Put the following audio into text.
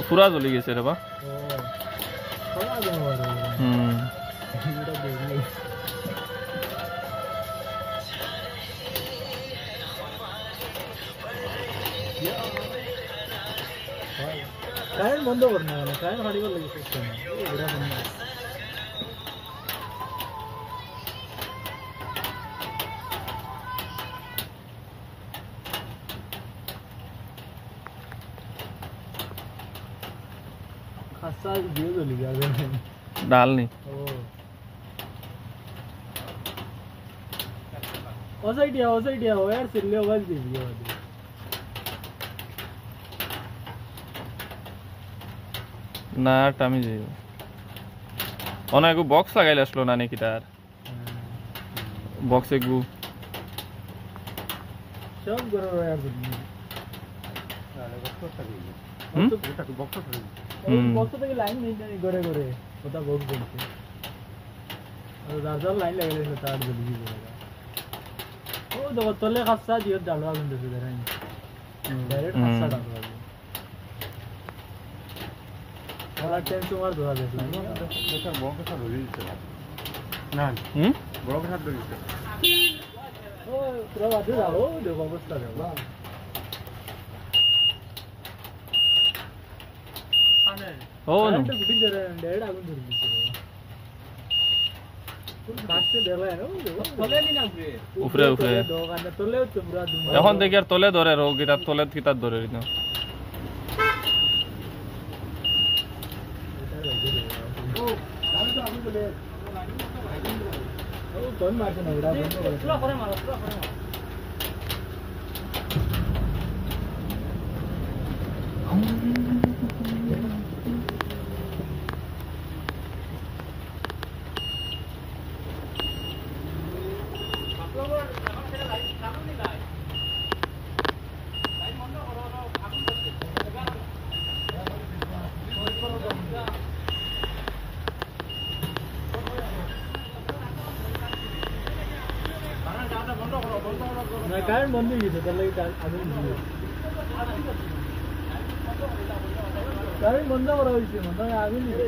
পুরা জ্বলি গেছে রে বা কারেন্ট বন্ধ কর না কারেন্ট হারিবার লাগে সিস্টেম এটা বন্ধ खासा दियो तो लिया गया डाल नहीं ओ साइड हो यार सिल्ले आवाज दे दिया ना टाइम जाइयो ओना एगो बॉक्स लगाइल असलो ना ने गिटार बॉक्स एगो सब करो यार বক্স থেকে লাইন নেই করে করে ওটা বক্স বলছে আর দাদার লাইন লাগাইলে তার জলদি দিবেগা ও দেখো তলে খাসা দিও ডালবা বন্ধ করে দেয় ডাইরেক্ট খাসা ডালবা ওরা টেনশন ধরা দেখলাম এটা বক্স ধরে দিছে না বড় কথা ধরে দিছে ও পুরো বাদে যাও দেখো অবস্থা দেখো Oh no. Direct agun dhori diche. Kaste dela no. Tole ni na upre. Upre. Dogane tole to pura duma. এখন দেখি আর তলে ধরে রো গিটার তলে গিটার ধরে না। ও আমি তো আমি বলে ও কোন মারছে না ওটা বন্ধ করে। পুরো করে মারো পুরো করে মারো। না কারেন্ট বন্ধ হয়ে গেছে তার লাগি আগুন দিও কারেন্ট বন্ধ করা হয়েছে মনে হয় আগুন দিতে